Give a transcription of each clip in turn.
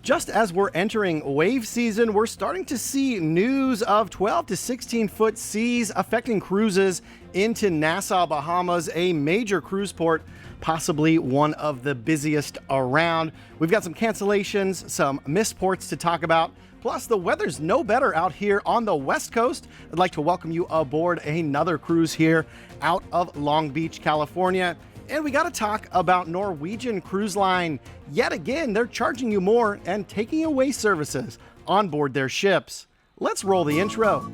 Just as we're entering wave season, we're starting to see news of 12 to 16 foot seas affecting cruises into Nassau, Bahamas, a major cruise port, possibly one of the busiest around. We've got some cancellations, some missed ports to talk about. Plus, the weather's no better out here on the West Coast. I'd like to welcome you aboard another cruise here out of Long Beach, California. And we got to talk about Norwegian Cruise Line. Yet again, they're charging you more and taking away services on board their ships. Let's roll the intro.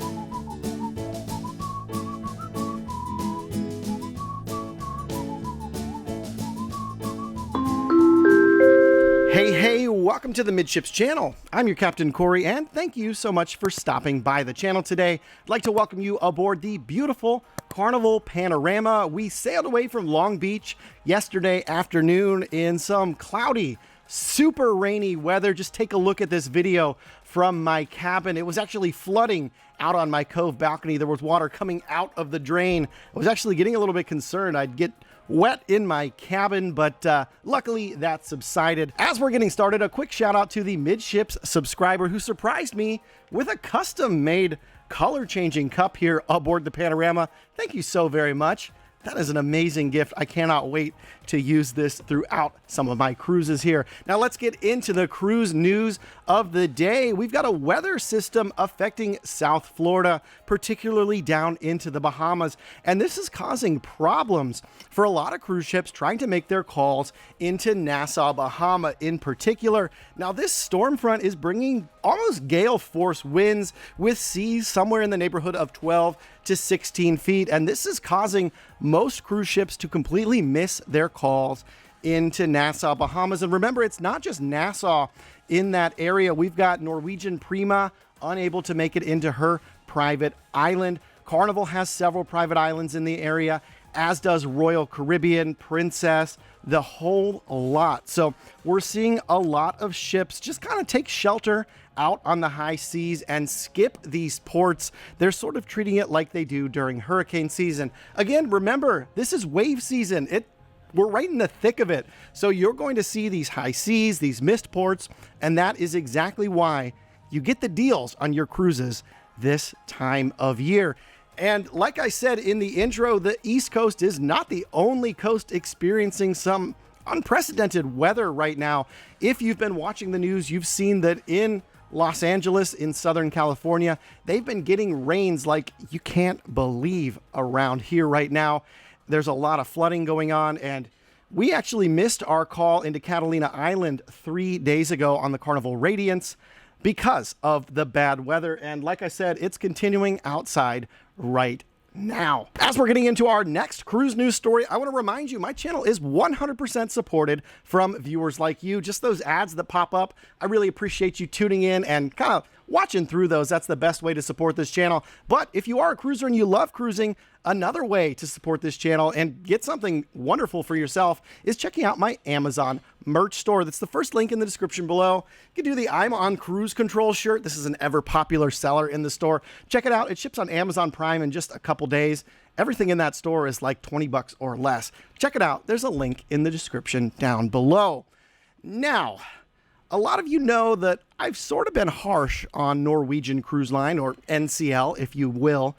Hey, welcome to the Midships channel. I'm your Captain Corey, and thank you so much for stopping by the channel today. I'd like to welcome you aboard the beautiful Carnival Panorama. We sailed away from Long Beach yesterday afternoon in some cloudy, super rainy weather. Just take a look at this video from my cabin. It was actually flooding out on my cove balcony. There was water coming out of the drain. I was actually getting a little bit concerned I'd get wet in my cabin, but luckily that subsided. As we're getting started, a quick shout out to the Midships subscriber who surprised me with a custom made color changing cup here aboard the Panorama. Thank you so very much. That is an amazing gift. I cannot wait to use this throughout some of my cruises here. Now let's get into the cruise news of the day. We've got a weather system affecting South Florida, particularly down into the Bahamas. And this is causing problems for a lot of cruise ships trying to make their calls into Nassau, Bahama in particular. Now this storm front is bringing almost gale force winds with seas somewhere in the neighborhood of 12 to 16 feet. And this is causing most cruise ships to completely miss their calls into Nassau, Bahamas. And remember, it's not just Nassau in that area. We've got Norwegian Prima unable to make it into her private island. Carnival has several private islands in the area, as does Royal Caribbean, Princess, the whole lot. So we're seeing a lot of ships just kind of take shelter out on the high seas and skip these ports. They're sort of treating it like they do during hurricane season. Again, remember, this is wave season. We're right in the thick of it. So you're going to see these high seas, these missed ports, and that is exactly why you get the deals on your cruises this time of year. And like I said in the intro, the East Coast is not the only coast experiencing some unprecedented weather right now. If you've been watching the news, you've seen that in Los Angeles, in Southern California, they've been getting rains like you can't believe around here right now. There's a lot of flooding going on, and we actually missed our call into Catalina Island 3 days ago on the Carnival Radiance because of the bad weather. And like I said, it's continuing outside right now. As we're getting into our next cruise news story, I want to remind you, my channel is 100% supported from viewers like you. Just those ads that pop up, I really appreciate you tuning in and kind of watching through those. That's the best way to support this channel. But if you are a cruiser and you love cruising, another way to support this channel and get something wonderful for yourself is checking out my Amazon merch store. That's the first link in the description below. You can do the I'm on Cruise Control shirt. This is an ever popular seller in the store. Check it out. It ships on Amazon Prime in just a couple days. Everything in that store is like 20 bucks or less. Check it out. There's a link in the description down below. Now, a lot of you know that I've sort of been harsh on Norwegian Cruise Line, or NCL, if you will,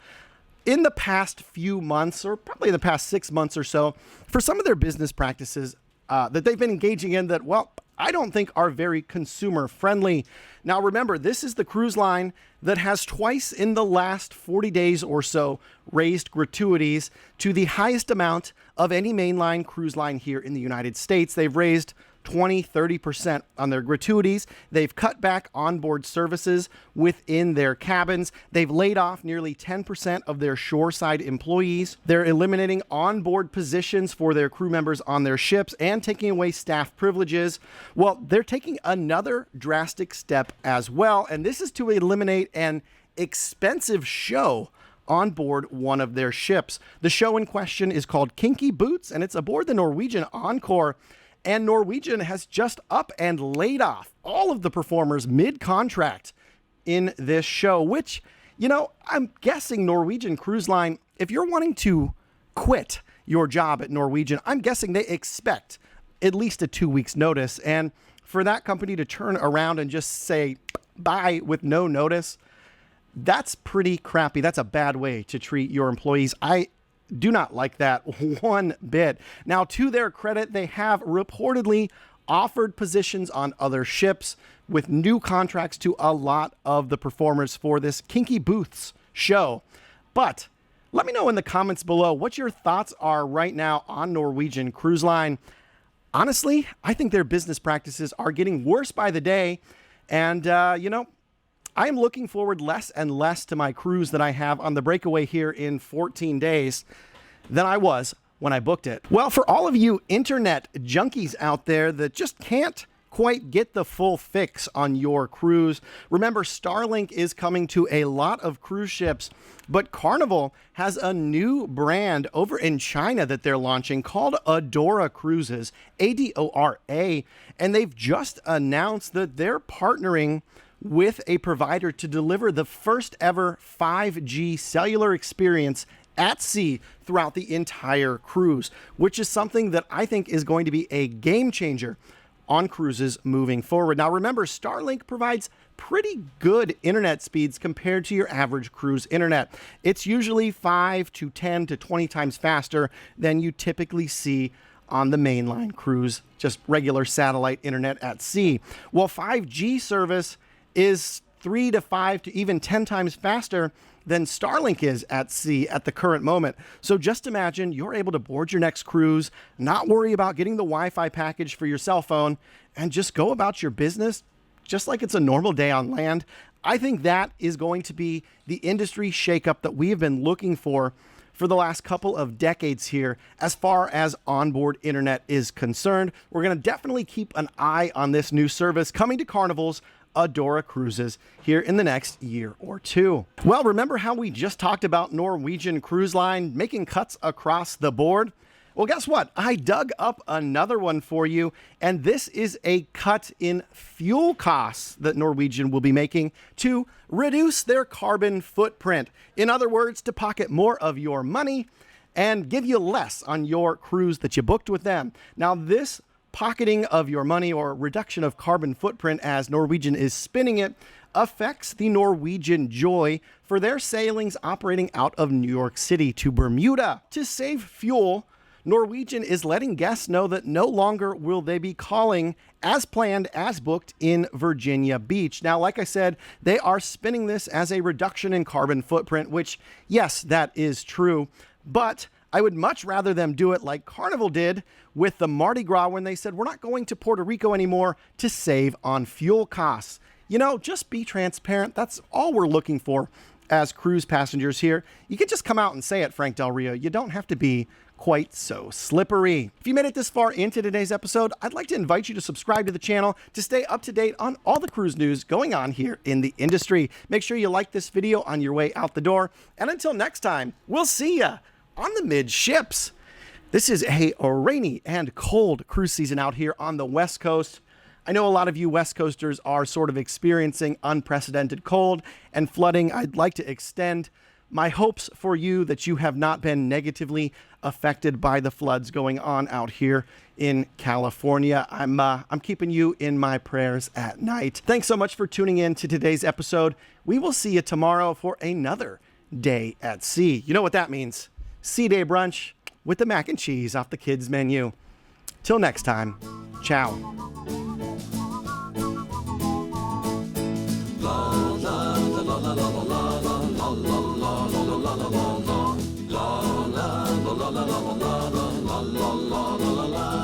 in the past few months, or probably the past 6 months or so, for some of their business practices that they've been engaging in that, well, I don't think are very consumer friendly. Now, remember, this is the cruise line that has twice in the last 40 days or so raised gratuities to the highest amount of any mainline cruise line here in the United States. They've raised 20-30% on their gratuities. They've cut back onboard services within their cabins. They've laid off nearly 10% of their shoreside employees. They're eliminating onboard positions for their crew members on their ships and taking away staff privileges. Well, they're taking another drastic step as well, and this is to eliminate an expensive show on board one of their ships. The show in question is called Kinky Boots, and it's aboard the Norwegian Encore. And Norwegian has just up and laid off all of the performers mid-contract in this show, which, you know, I'm guessing Norwegian Cruise Line, if you're wanting to quit your job at Norwegian, I'm guessing they expect at least a 2 weeks notice. And for that company to turn around and just say bye with no notice, that's pretty crappy. That's a bad way to treat your employees. I do not like that one bit. Now, to their credit, they have reportedly offered positions on other ships with new contracts to a lot of the performers for this Kinky Boots Show. But let me know in the comments below what your thoughts are right now on Norwegian Cruise Line. Honestly, I think their business practices are getting worse by the day. And, I am looking forward less and less to my cruise that I have on the breakaway here in 14 days than I was when I booked it. Well, for all of you internet junkies out there that just can't quite get the full fix on your cruise, remember Starlink is coming to a lot of cruise ships, but Carnival has a new brand over in China that they're launching called Adora Cruises, Adora, and they've just announced that they're partnering with a provider to deliver the first ever 5G cellular experience at sea throughout the entire cruise, which is something that I think is going to be a game changer on cruises moving forward. Now, remember, Starlink provides pretty good internet speeds compared to your average cruise internet. It's usually 5 to 10 to 20 times faster than you typically see on the mainline cruise, just regular satellite internet at sea. Well, 5G service is 3 to 5 to even 10 times faster than Starlink is at sea at the current moment. So just imagine you're able to board your next cruise, not worry about getting the Wi-Fi package for your cell phone, and just go about your business just like it's a normal day on land. I think that is going to be the industry shakeup that we have been looking for the last couple of decades here as far as onboard internet is concerned. We're going to definitely keep an eye on this new service coming to Carnival's Adora Cruises here in the next year or two. Well, remember how we just talked about Norwegian Cruise Line making cuts across the board? Well, guess what? I dug up another one for you, and this is a cut in fuel costs that Norwegian will be making to reduce their carbon footprint. In other words, to pocket more of your money and give you less on your cruise that you booked with them. Now, this pocketing of your money or reduction of carbon footprint, as Norwegian is spinning it, affects the Norwegian Joy for their sailings operating out of New York City to Bermuda. To save fuel, Norwegian is letting guests know that no longer will they be calling as planned, as booked in Virginia Beach. Now, like I said, they are spinning this as a reduction in carbon footprint, which, yes, that is true, but I would much rather them do it like Carnival did with the Mardi Gras when they said, we're not going to Puerto Rico anymore to save on fuel costs. Just be transparent. That's all we're looking for as cruise passengers here. You can just come out and say it, Frank Del Rio. You don't have to be quite so slippery. If you made it this far into today's episode, I'd like to invite you to subscribe to the channel to stay up to date on all the cruise news going on here in the industry. Make sure you like this video on your way out the door. And until next time, we'll see ya on the Midships. This is a rainy and cold cruise season out here on the West Coast. I know a lot of you West Coasters are sort of experiencing unprecedented cold and flooding. I'd like to extend my hopes for you that you have not been negatively affected by the floods going on out here in California. I'm keeping you in my prayers at night. Thanks so much for tuning in to today's episode. We will see you tomorrow for another day at sea. You know what that means. Sea Day brunch with the mac and cheese off the kids' menu. Till next time, ciao. La la la la la la la la la la la la la la la la la la.